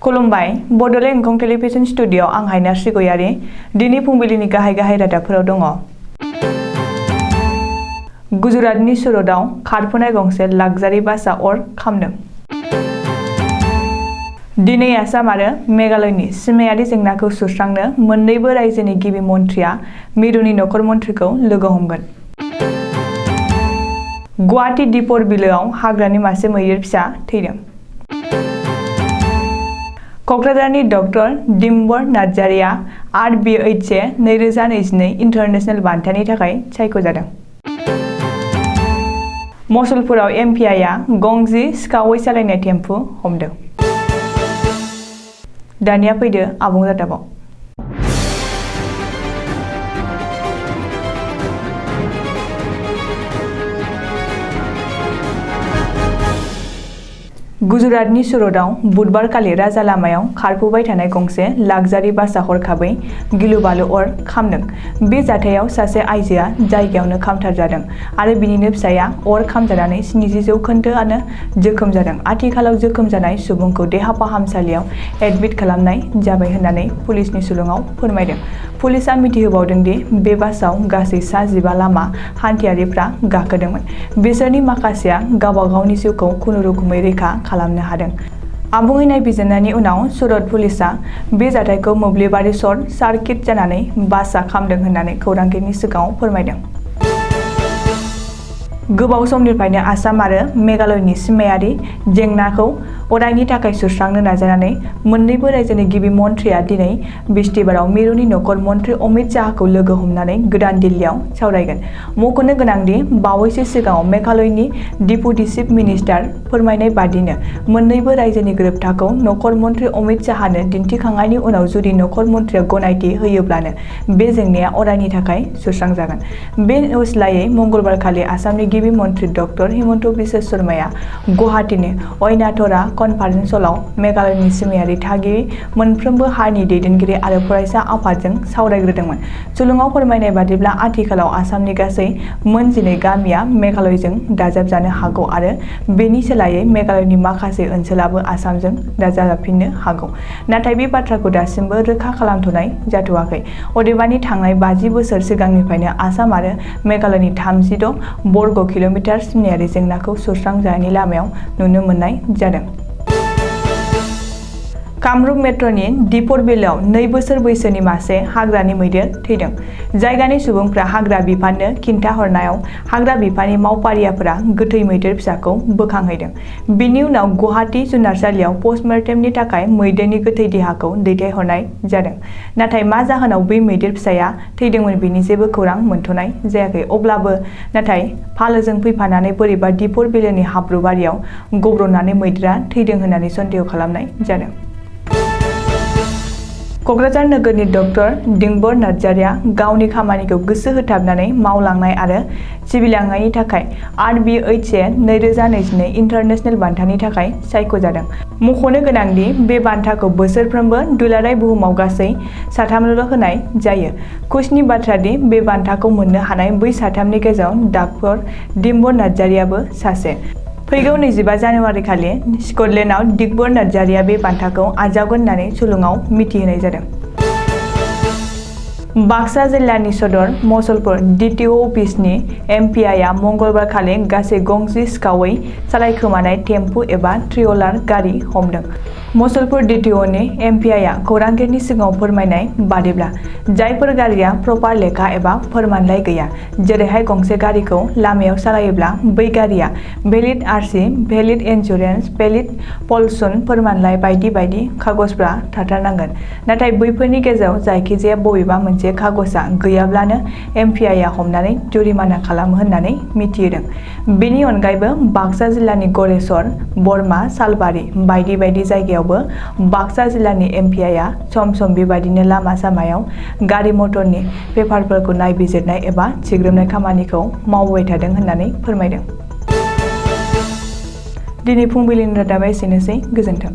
खुलुमबाय बडोलेण्ड एंखं television studio आं हायना श्रीगयारि दिनै फुंबिलिनि गाहाय रादाबफोराव दङ। गुजरातनि सुरतआव खारफुनाय गंसे लाक्जारि बासआ अर खामदों। दिनै आसाम आरो मेघालयनि सिमायारि जेंनाखौ सुस्रांनो मोन्नैबो रायजोनि गिबि मन्थ्रिया मिरुनि नखर मन्थ्रिखौ लोगो हमगोन। गुवाहाटी दिपर बिलोआव हाग्रानि मासे मैदेर फिसा थैदों। कक्राझारनि डक्टर डिम्बर नार्जारिया RBHA 2022 इन्टारनेशनेल बान्थानि थाखाय सायख'जादों। मसलपुराव MPIआ गंजि सिखावै सालायनाय टेम्पु हमदों। दानिया फैदो आबुं रादाबाव। गुजरातनि सुरतआव बुधबारखालि राजा लामायाव खारफुबाय थानाय गंसे लाक्जारि बासआ हरखाबै गिलु-बालु अर खामदों। बे जाथायाव सासे आइजोआ जायगायावनो खामथारजादों आरो बिनिनो फिसाया अर खामजानानै 70% जोखोम जादों। आथिखालाव जोखोम जानाय सुबुंखौ देहा फाहामसालियाव एडमिट खालामनाय जाबाय होननानै पुलिसनि सुलुङाव फोरमायदों। पुलिसआ मिथिहोबावदों दि बे बासआव गासै सा 15 लामा हान्थियारिफ्रा गाखोदोंमोन। बिसोरनि माखासेया गावबा गावनि जिउखौ खुनुरुखुमै रैखा खालामनो हादों। आबुङै नायबिजिरनायनि उनाव सुरत पुलिसआ बे जाथायखौ मोब्लिबारि सर्ट सार्किट जानानै बासआ खामदों होननानै खौरांगिरिनि सिगाङाव फोरमायदों। गोबाव समनिफ्रायनो आसाम आरो मेघालयनि सिमायारि जेंनाखौ अरायनि थाखाय सुस्रांनो नाजानानै मोन्नैबो रायजोनि गिबि मन्थ्रिया दिनै बिस्तिबाराव मिरुनि नखर मन्थ्रि अमित शाहखौ लोगो हमनानै गोदान दिल्लीयाव सावरायगोन। मख'नो गोनांदि बावैसो सिगाङाव मेघालयनि डिपुटि चिफ मिनिस्टार फोरमायनाय बादिनो मोन्नैबो रायजोनि गोरोबथाखौ नखर मन्थ्रि अमित शाहनो दिन्थिखांनायनि उनाव जुदि नखर मन्थ्रिया गनायथि होयोब्लानो बे जेंनाया अरायनि थाखाय सुस्रांजागोन। बे उस्लायै मंगलबारखालि आसामनि गिबि मन्थ्रि डक्टर हिमन्त बिश्व शर्माया गुवाहाटीनि अयनातरा कनफारेन्स हलाव मेघालयनि सिमायारि थागिबि मोनफ्रोमबो हारिनि दैदेनगिरि आरो फरायसा आफादजों सावरायग्रोदोंमोन। सुलुङाव फोरमायनाय बादिब्ला आथिखालाव आसामनि गासै मोन 12 गामिया मेघालयजों दाजाबजानो हागौ आरो बेनि सोलायै मेघालयनि माखासे ओनसोलाबो आसामजों दाजाबफिननो हागौ। नाथाय बे बाथ्राखौ दासिमबो रोखा खालामथ'नाय जाथ'वाखै। अदेबानि थांनाय 50 बोसोर सिगांनिफ्रायनो आसाम आरो मेघालयनि 36 बर्ग किल'मिटार सिमायारि जेंनाखौ सुस्रांजानायनि लामायाव नुनो मोननाय जादों। कामरुप मेट्र'नि दिपर बिलोआव 2 बोसोर बैसोनि मासे हाग्रानि मैदेर थैदों। जायगानि सुबुंफ्रा हाग्रा बिफाननो खिन्थाहरनायाव हाग्रा बिफाननि मावफारियाफोरा गोथै मैदेर फिसाखौ बोखांहैदों। बिनि उनाव गुवाहाटी जुनारसालियाव पस्टमर्टेमनि थाखाय मैदेरनि गोथै देहाखौ दैथायहरनाय जादों। नाथाय मा जाहोनाव बै मैदेर फिसाया थैदोंमोन बेनि जेबो खौरां मोनथ'नाय जायाखै। अब्लाबो नाथाय फालोजों फैफानानै बोरैबा दिपर बिलोनि हाब्रुबारियाव गब्र'नानै मैदेरा थैदों होननानै सन्देह खालामनाय जादों। कक्राझार नोगोरनि डक्टर डिम्बर नार्जारिया गावनि खामानिखौ गोसो होथाबनानै मावलांनाय आरो सिबिलांनायनि थाखाय RBHA 2022 इन्टारनेशनेल बान्थानि थाखाय सायख'जादों। मख'नो गोनांदि बे बान्थाखौ बोसोरफ्रोमबो दुलाराय बुहुमाव गासै 3 होनाय जायो। खुसिनि बाथ्रा दि बे बान्थाखौ मोननो हानाय बै 3नि गेजेराव डक्टर डिम्बर नार्जारियाबो सासे। फैगौ 25 जानुवारि खालि स्कटलेन्डआव डिम्बर नार्जारिया बे बान्थाखौ आजावगोन होननानै सुलुङाव मिथिहोनाय जादों। बाक्सा जिल्लानि सदर मसलपुर DTO अफिसनि MPIआ मंगलबारखालि गासै गंजि सिखावै सालायखोमानाय टेम्पु एबा ट्रियलार गारि हमदों। मसलपुर DTOनि MPIआ खौरांगिरिनि सिगाङाव फोरमायनाय बादिब्ला जायफोर गारिया प्रपार लेखा एबा फोरमानलाइ गैया, जेरैहाय गंसे गारिखौ लामायाव सालायोब्ला बै गारिया valid RC, valid insurance, valid pollution फोरमानलाइ बायदि बायदि कागजफ्रा थाथारनांगोन। नाथाय बैफोरनि गेजेराव जायखिजाया बबेबा मोनसे कागजआ गैयाब्लानो MPIआ हमनानै जुरिमाना खालामो होननानै मिथिहोदों। बेनि अनगायैबो बाक्सा जिल्लानि गरेस्वर, बरमा, सालबारि बायदि बायदि जायगायावबो बाक्सा जिल्लानि MPIआ सम सम बेबायदिनो लामा सामायाव गारि मटरनि पेपारफोरखौ नायबिजिरनाय एबा थिग्रोमनाय खामानिखौ मावबाय थादों होननानै फोरमायदों। दिनै फुंबिलिनि रादाबा एसेनोसै। गोजोन्थों।